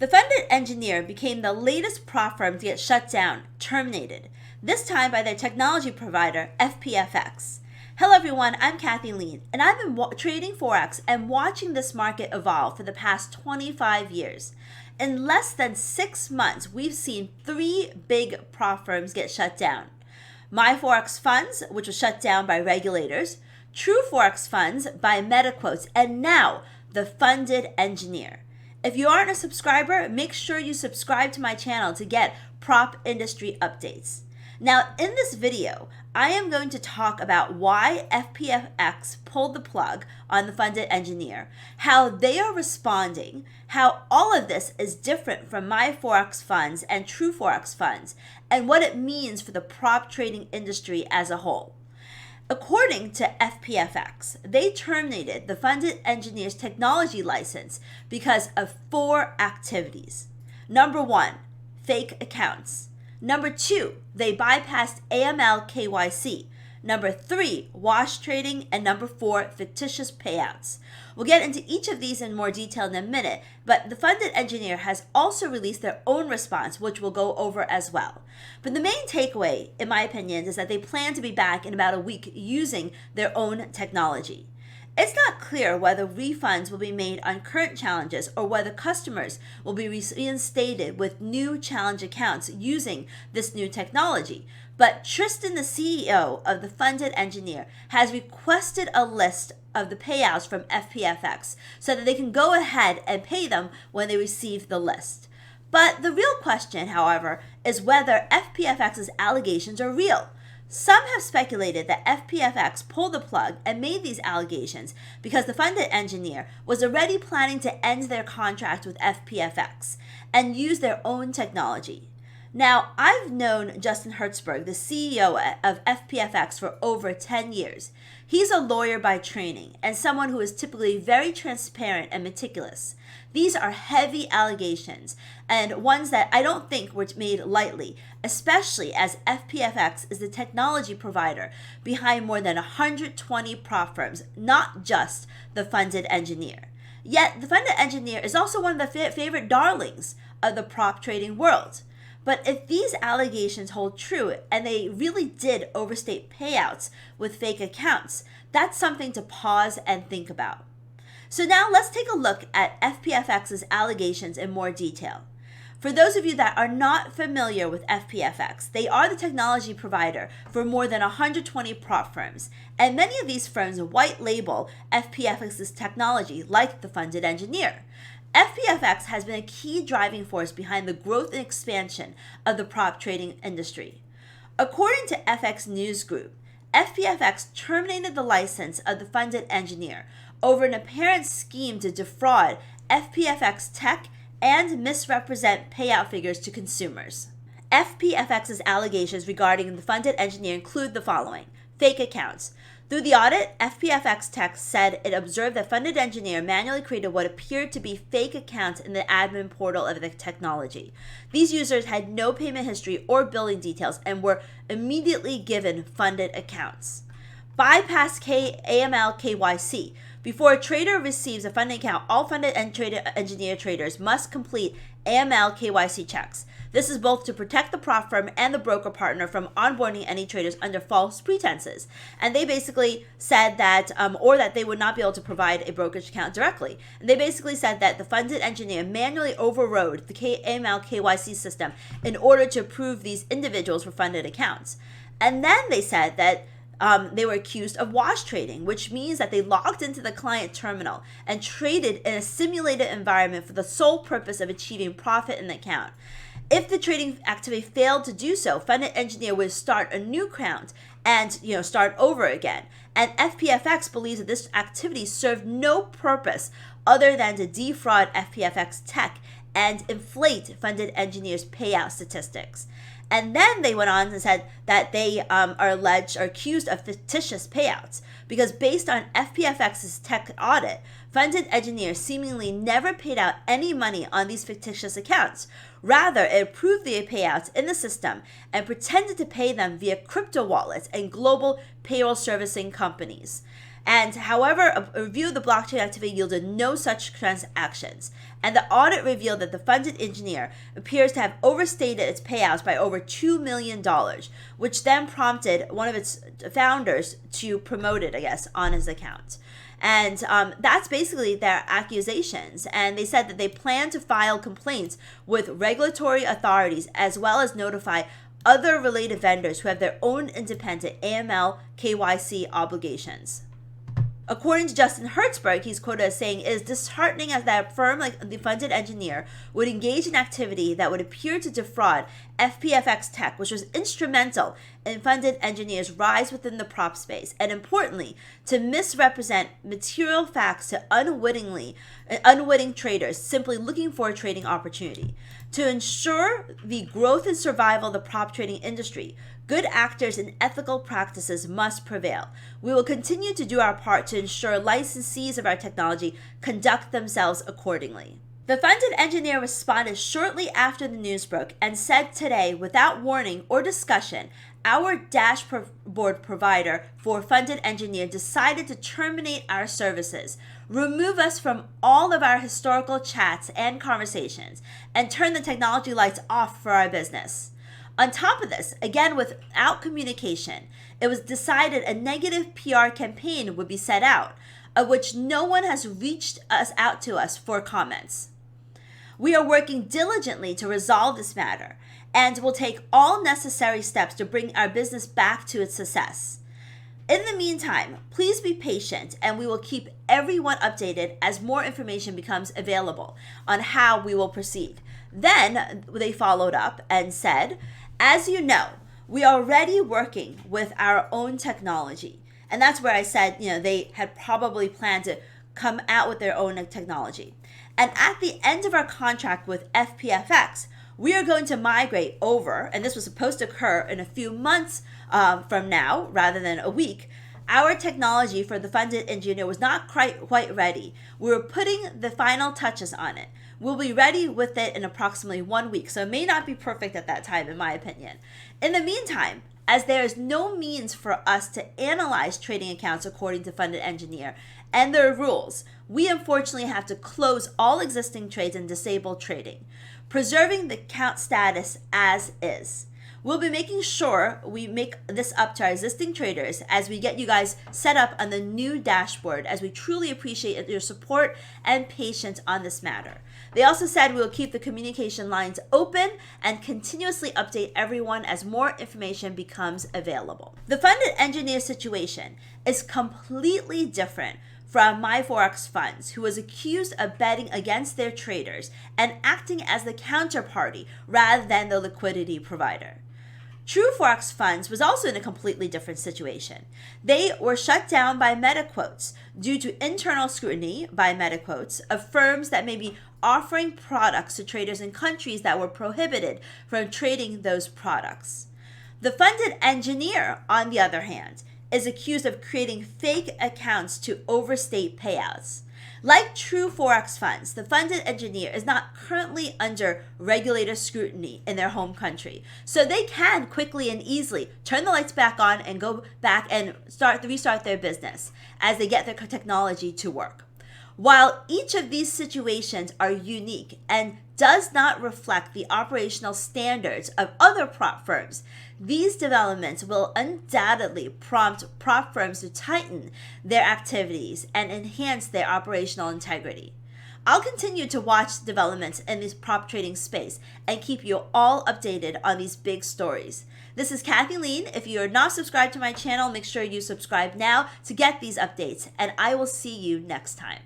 The funded engineer became the latest prop firm to get shut down, Terminated, this time by their technology provider, FPFX. Hello everyone, I'm Kathy Lean, and I've been trading Forex and watching this market evolve for the past 25 years. In less than 6 months, we've seen 3 big prop firms get shut down. My Forex Funds, which was shut down by regulators, True Forex Funds by MetaQuotes, and now the funded engineer. If you aren't a subscriber, make sure you subscribe to my channel to get prop industry updates. Now, in this video, I am going to talk about why FPFX pulled the plug on the funded engineer, how they are responding, how all of this is different from my Forex funds and True Forex funds, and what it means for the prop trading industry as a whole. According to FPFX, they terminated the funded engineer's technology license because of 4 activities. Number 1, fake accounts. Number 2, they bypassed AML KYC. Number 3, wash trading. And number 4, fictitious payouts. We'll get into each of these in more detail in a minute, but the funded engineer has also released their own response, which we'll go over as well. But the main takeaway, in my opinion, is that they plan to be back in about a week using their own technology. It's not clear whether refunds will be made on current challenges or whether customers will be reinstated with new challenge accounts using this new technology. But Tristan, the CEO of the funded engineer, has requested a list of the payouts from FPFX so that they can go ahead and pay them when they receive the list. But the real question, however, is whether FPFX's allegations are real. Some have speculated that FPFX pulled the plug and made these allegations because the funded engineer was already planning to end their contract with FPFX and use their own technology. Now, I've known Justin Hertzberg, the CEO of FPFX, for over 10 years. He's a lawyer by training and someone who is typically very transparent and meticulous. These are heavy allegations and ones that I don't think were made lightly, especially as FPFX is the technology provider behind more than 120 prop firms, not just the funded engineer. Yet, the funded engineer is also one of the favorite darlings of the prop trading world. But if these allegations hold true and they really did overstate payouts with fake accounts, that's something to pause and think about. So now let's take a look at FPFX's allegations in more detail. For those of you that are not familiar with FPFX, they are the technology provider for more than 120 prop firms, and many of these firms white label FPFX's technology like the funded engineer. FPFX has been a key driving force behind the growth and expansion of the prop trading industry. According to FX News Group, FPFX terminated the license of the funded engineer over an apparent scheme to defraud FPFX tech and misrepresent payout figures to consumers. FPFX's allegations regarding the funded engineer include the following: fake accounts. Through the audit, FPFX Tech said it observed that funded engineer manually created what appeared to be fake accounts in the admin portal of the technology. These users had no payment history or billing details and were immediately given funded accounts. Bypass AML KYC. Before a trader receives a funding account, all funded engineer traders must complete AML KYC checks. This is both to protect the prop firm and the broker partner from onboarding any traders under false pretenses. And they basically said that, or that they would not be able to provide a brokerage account directly. And they basically said that the funded engineer manually overrode the AML KYC system in order to approve these individuals for funded accounts. And then they said that they were accused of wash trading, which means that they logged into the client terminal and traded in a simulated environment for the sole purpose of achieving profit in the account. If the trading activity failed to do so, funded engineer would start a new account and start over again. And FPFX believes that this activity served no purpose other than to defraud FPFX Tech and inflate funded engineers' payout statistics. And then they went on and said that they are accused of fictitious payouts because based on FPFX's tech audit, funded engineers seemingly never paid out any money on these fictitious accounts. Rather, it approved the payouts in the system and pretended to pay them via crypto wallets and global payroll servicing companies. And however, a review of the blockchain activity yielded no such transactions. And the audit revealed that the funded engineer appears to have overstated its payouts by over $2 million, which then prompted one of its founders to promote it, I guess, on his account. And that's basically their accusations. And they said that they plan to file complaints with regulatory authorities as well as notify other related vendors who have their own independent AML KYC obligations. According to Justin Hertzberg, he's quoted as saying, "It is disheartening as that a firm like the funded engineer would engage in activity that would appear to defraud FPFX tech, which was instrumental in funded engineers' rise within the prop space, and importantly, to misrepresent material facts to unwitting traders simply looking for a trading opportunity. To ensure the growth and survival of the prop trading industry, good actors and ethical practices must prevail. We will continue to do our part to ensure licensees of our technology conduct themselves accordingly." The funded engineer responded shortly after the news broke and said today, without warning or discussion, our dashboard provider for funded engineer decided to terminate our services, remove us from all of our historical chats and conversations, and turn the technology lights off for our business. On top of this, again without communication, it was decided a negative PR campaign would be set out, of which no one has reached out to us for comments. We are working diligently to resolve this matter and will take all necessary steps to bring our business back to its success. In the meantime, please be patient and we will keep everyone updated as more information becomes available on how we will proceed. Then they followed up and said, "As you know, we are already working with our own technology." And that's where I said, they had probably planned to come out with their own technology. "And at the end of our contract with FPFX, we are going to migrate over," and this was supposed to occur in a few months from now rather than a week. "Our technology for the funded engineer was not quite ready. We were putting the final touches on it. We'll be ready with it in approximately 1 week, so it may not be perfect at that time, in my opinion. In the meantime, as there is no means for us to analyze trading accounts according to funded engineer and their rules, we unfortunately have to close all existing trades and disable trading, preserving the account status as is. We'll be making sure we make this up to our existing traders as we get you guys set up on the new dashboard, as we truly appreciate your support and patience on this matter." They also said we will keep the communication lines open and continuously update everyone as more information becomes available. The funded engineer situation is completely different from My Forex Funds, who was accused of betting against their traders and acting as the counterparty rather than the liquidity provider. True Forex Funds was also in a completely different situation. They were shut down by MetaQuotes due to internal scrutiny by MetaQuotes of firms that may be offering products to traders in countries that were prohibited from trading those products. The funded engineer, on the other hand, is accused of creating fake accounts to overstate payouts. Like true Forex funds, the funded engineer is not currently under regulator scrutiny in their home country, so they can quickly and easily turn the lights back on and go back and restart their business as they get their technology to work. While each of these situations are unique and does not reflect the operational standards of other prop firms, these developments will undoubtedly prompt prop firms to tighten their activities and enhance their operational integrity. I'll continue to watch developments in this prop trading space and keep you all updated on these big stories. This is Kathy Lean. If you are not subscribed to my channel, make sure you subscribe now to get these updates, and I will see you next time.